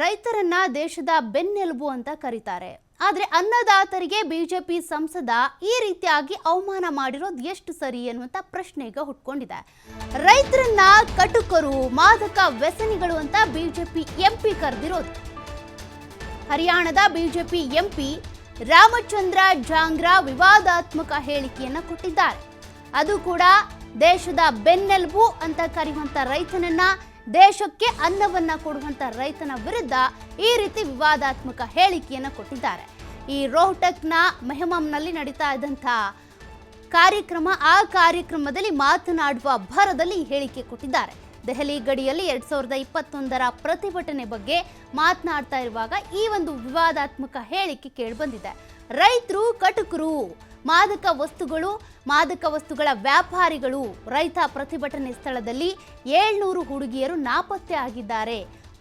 ರೈತರನ್ನ ದೇಶದ ಬೆನ್ನೆಲುಬು ಅಂತ ಕರೀತಾರೆ. ಆದ್ರೆ ಅನ್ನದಾತರಿಗೆ ಬಿಜೆಪಿ ಸಂಸದ ಈ ರೀತಿಯಾಗಿ ಅವಮಾನ ಮಾಡಿರೋದು ಎಷ್ಟು ಸರಿ ಅನ್ನುವಂತ ಪ್ರಶ್ನೆ ಈಗ ಹುಟ್ಕೊಂಡಿದೆ. ರೈತರನ್ನ ಕಟುಕರು, ಮಾದಕ ವ್ಯಸನಿಗಳು ಅಂತ ಬಿಜೆಪಿ ಎಂಪಿ ಕರೆದಿರೋದು. ಹರಿಯಾಣದ ಬಿಜೆಪಿ ಎಂಪಿ ರಾಮಚಂದ್ರ ಜಾಂಗ್ರಾ ವಿವಾದಾತ್ಮಕ ಹೇಳಿಕೆಯನ್ನ ಕೊಟ್ಟಿದ್ದಾರೆ. ಅದು ಕೂಡ ದೇಶದ ಬೆನ್ನೆಲುಬು ಅಂತ ಕರೆಯುವಂತ ರೈತನನ್ನ, ದೇಶಕ್ಕೆ ಅನ್ನವನ್ನ ಕೊಡುವಂತ ರೈತನ ವಿರುದ್ಧ ಈ ರೀತಿ ವಿವಾದಾತ್ಮಕ ಹೇಳಿಕೆಯನ್ನ ಕೊಟ್ಟಿದ್ದಾರೆ. ಈ ರೋಹ್ಟಕ್ನ ಮೆಹಮಂನಲ್ಲಿ ನಡೀತಾ ಇದ್ದಂಥ ಆ ಕಾರ್ಯಕ್ರಮದಲ್ಲಿ ಮಾತನಾಡುವ ಭರದಲ್ಲಿ ಹೇಳಿಕೆ ಕೊಟ್ಟಿದ್ದಾರೆ. ದೆಹಲಿ ಗಡಿಯಲ್ಲಿ 2021ರ ಪ್ರತಿಭಟನೆ ಬಗ್ಗೆ ಮಾತನಾಡ್ತಾ ಇರುವಾಗ ಈ ಒಂದು ವಿವಾದಾತ್ಮಕ ಹೇಳಿಕೆ ಕೇಳಿಬಂದಿದೆ. ರೈತರು ಕಟುಕರು, ಮಾದಕ ವಸ್ತುಗಳ ವ್ಯಾಪಾರಿಗಳು. ರೈತ ಪ್ರತಿಭಟನೆ ಸ್ಥಳದಲ್ಲಿ 700 ಹುಡುಗಿಯರು ನಾಪತ್ತೆ ಆಗಿದ್ದಾರೆ,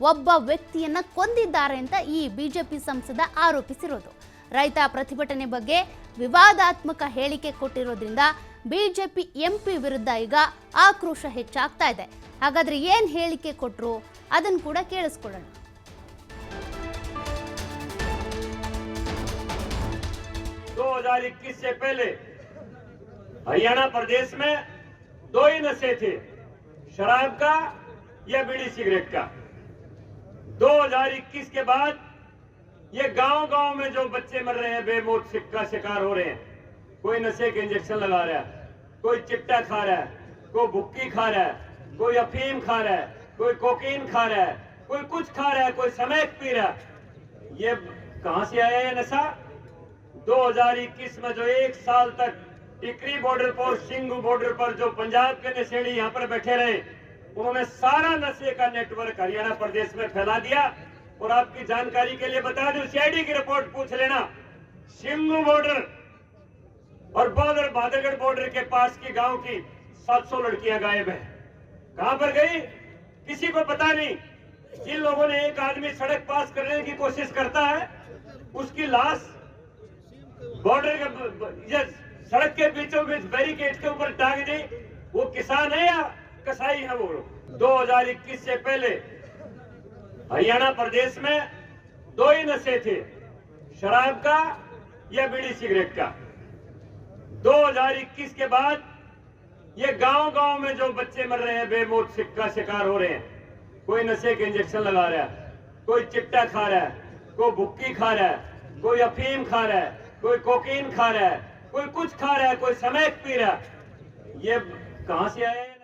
ಒಬ್ಬ ವ್ಯಕ್ತಿಯನ್ನ ಕೊಂದಿದ್ದಾರೆ ಅಂತ ಈ ಬಿಜೆಪಿ ಸಂಸದ ಆರೋಪಿಸಿರೋದು. ರೈತ ಪ್ರತಿಭಟನೆ ಬಗ್ಗೆ ವಿವಾದಾತ್ಮಕ ಹೇಳಿಕೆ ಕೊಟ್ಟಿರೋದ್ರಿಂದ ಬಿಜೆಪಿ ಎಂಪಿ ವಿರುದ್ಧ ಈಗ ಆಕ್ರೋಶ ಹೆಚ್ಚಾಗ್ತಾ ಇದೆ. ಹಾಗಾದ್ರೆ ಏನ್ ಹೇಳಿಕೆ ಕೊಟ್ರು ಅದನ್ನು ಕೂಡ ಕೇಳಿಸ್ಕೊಳ್ಳೋಣ. 2021 से पहले हरियाणा प्रदेश में 2 ही नशे थे, शराब का या बीड़ी सिगरेट का। 2021 के बाद ये गांव-गांव में जो बच्चे मर रहे हैं, बेमौत का शिकार हो रहे हैं, कोई नशे के इंजेक्शन लगा रहा है, कोई चिट्टा खा रहा है, कोई भुक्की खा रहा है, कोई अफीम खा रहा है, कोई कोकीन खा रहा है, कोई कुछ खा रहा है, कोई समेत पी रहा है। ये कहां से आया ये नशा? 2021 में जो 1 साल तक टिकरी बॉर्डर पर, सिंगू बॉर्डर पर जो पंजाब के नशेड़ी यहाँ पर बैठे रहे, उन्होंने सारा नशे का नेटवर्क हरियाणा प्रदेश में फैला दिया। और आपकी जानकारी के लिए बता दूं, सीआईडी की रिपोर्ट पूछ लेना, सिंगू बॉर्डर और बहादुरगढ़ बॉर्डर के पास की गांव की 700 लड़कियां गायब है। कहां पर गई किसी को पता नहीं। जिन लोगों ने एक आदमी सड़क पास करने की कोशिश करता है, उसकी लाश बॉर्डर के सड़क के बीचों बीच बैरिकेड के ऊपर टांग दी। वो किसान है या कसाई है? वो 2021 से पहले हरियाणा प्रदेश में 2 ही नशे थे, शराब का या बीड़ी सिगरेट का। 2021 के बाद ये गांव-गांव में जो बच्चे मर रहे हैं, बेमौत का शिकार हो रहे हैं, कोई नशे के इंजेक्शन लगा रहा है, कोई चिट्टा खा रहा है, कोई भुक्की खा रहा है, कोई अफीम खा रहा है, कोई कोकीन खा रहा है, कोई कुछ खा रहा है, कोई समेत पी रहा है। ये कहां से आया है?